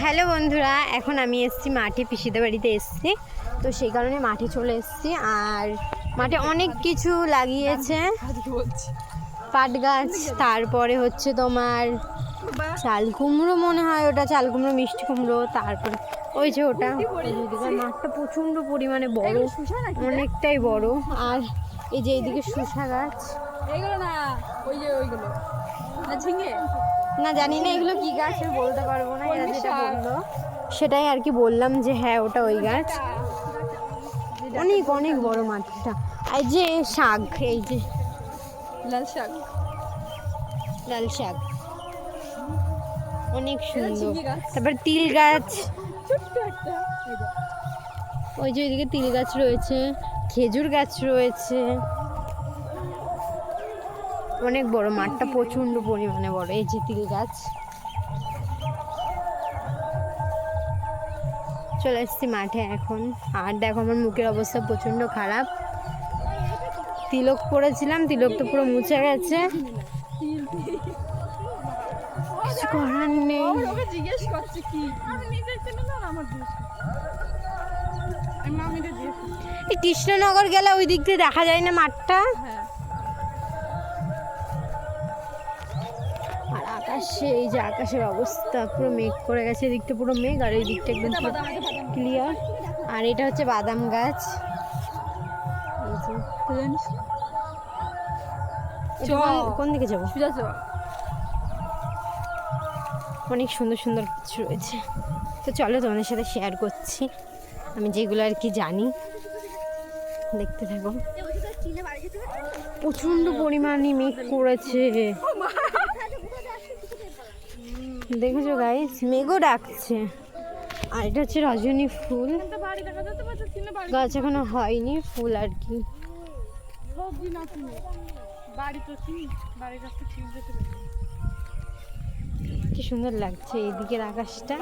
Hello বন্ধুরা, এখন আমি এসেছি মাঠে, পিসিদের বাড়িতে এসেছি। তো সেই কারণে মাঠে চলে এসেছি। আর মাঠে অনেক কিছু লাগিয়েছে, পাট গাছ, তারপরে হচ্ছে তোমার চাল কুমড়ো, মনে হয় ওটা চাল কুমড়ো, মিষ্টি কুমড়ো, তারপরে ওই যে ওটা। মাঠটা প্রচণ্ড পরিমাণে বড়, অনেকটাই বড়। আর এই যে এইদিকে শসা গাছ, না জানি না এগুলো কি গাছ, আমি বলতে পারবো না। এরা যেটা বললো সেটাই আর কি বললাম যে হ্যাঁ ওটা ওই গাছ। অনেক অনেক বড় মাঠটা। আর যে শাক, এই যে লাল শাক, লাল শাক অনেক সুন্দর। তারপর তিল গাছ, ওই যে ওইদিকে তিল গাছ রয়েছে, খেজুর গাছ রয়েছে। অনেক বড় মাঠটা, প্রচন্ড পরিমাণে বড়। এই যে তিল গাছ। চলে এসছি মাঠে এখন। আর দেখো আমার মুখের অবস্থা প্রচন্ড খারাপ। তিলক পরেছিলাম, তিলক তো পুরো মুছে গেছে, কিছু করার নেই। এই কৃষ্ণনগর গেলে ওই দিক দিয়ে দেখা যায় না মাঠটা। আর আকাশে, এই যে আকাশের অবস্থা পুরো মেঘ করে গেছে, এদিকটা পুরো মেঘ আর এই দিকটা একদম ক্লিয়ার। আর এটা হচ্ছে বাদাম গাছ। কোন দিকে যাবো? অনেক সুন্দর সুন্দর কিছু রয়েছে। তো চলো তোমাদের সাথে শেয়ার করছি আমি যেগুলো আর কি জানি, দেখতে থাকো। প্রচন্ড পরিমাণে মেঘ করেছে, দেখেছো গাইস, মেঘও ডাকছে। আর এটা হচ্ছে রজনী ফুল গাছ, এখনো হয়নি ফুল আর কি। কি সুন্দর লাগছে এইদিকের আকাশটা,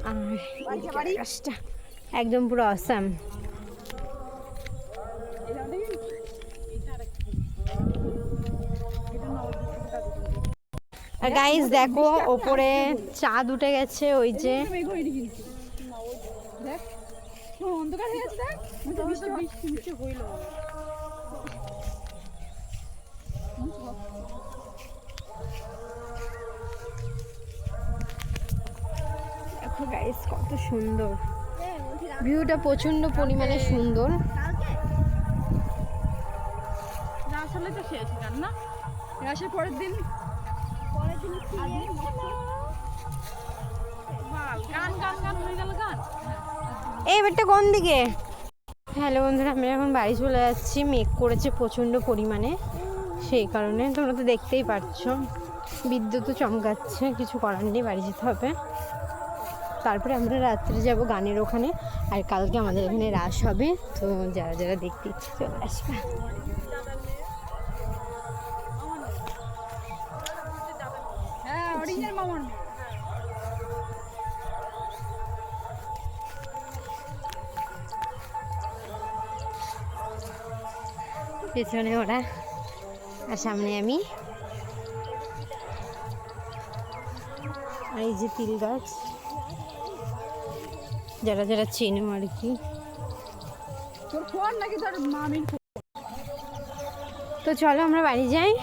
আর এইদিকের আকাশটা একদম পুরো অসাম। আর গাইস দেখো, ওপরে চাঁদ উঠে গেছে, ওই যে দেখো গাইস কত সুন্দর ভিউটা, প্রচন্ড পরিমাণে সুন্দর। পরের দিন এই বেটটা কোন দিকে? হ্যালো বন্ধুরা, আমরা এখন বাড়ি চলে যাচ্ছি। মেঘ করেছে প্রচণ্ড পরিমাণে, সেই কারণে তোমরা তো দেখতেই পাচ্ছ, বিদ্যুৎও চমকাচ্ছে, কিছু করার নেই, বাড়ি যেতে হবে। তারপরে আমরা রাত্রে যাব গানের ওখানে। আর কালকে আমাদের এখানে রাস হবে, তো যারা যারা দেখতে ইচ্ছে চলে আসবে। পেছনে ওরা আর সামনে আমি। আর এই যে তিল গাছ, যারা যারা চেনো আর কি। তো চলো আমরা বাড়ি যাই,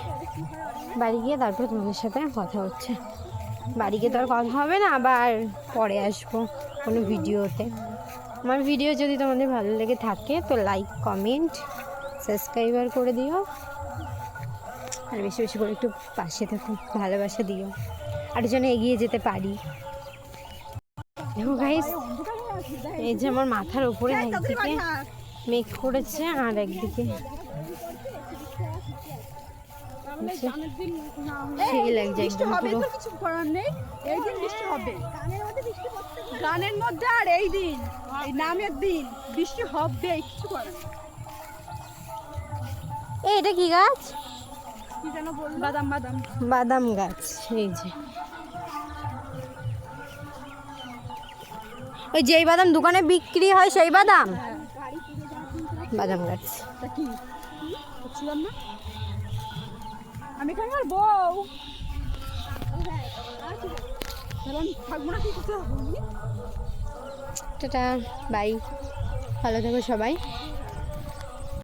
বাড়ি গিয়ে তারপর তোমাদের সাথে কথা হচ্ছে। বাড়ি গিয়ে তো আর কথা হবে না, আবার পরে আসবো কোনো ভিডিওতে। আমার ভিডিও যদি তোমাদের ভালো লেগে থাকে তো লাইক, কমেন্ট, সাবস্ক্রাইবার করে দিও। আর বেশি বেশি করে একটু পাশে থাকো, ভালোবাসা দিও, আর যেন এগিয়ে যেতে পারি। দেখো গাইস, এই যে আমার মাথার উপরে একদিকে মেঘ করেছে আর একদিকে সেই লাগছে একদম পুরো। কিছু করার নেই, এই দিন বৃষ্টি হবে, গানের মধ্যে। আর এই দিন, এই নামের দিন বৃষ্টি হবে, কিছু করার নেই। এটা কি গাছ? কি যেন বল? বাদাম, বাদাম, বাদাম গাছ। এই যে ওই যেই বাদাম দোকানে বিক্রি হয় সেই বাদাম, বাদাম গাছ। কি বুঝলাম না আমি, এখানকার বউ। তাহলে আমি থাকবো না, কি করতে হবে? টাটা, বাই, ভালো থেকো সবাই।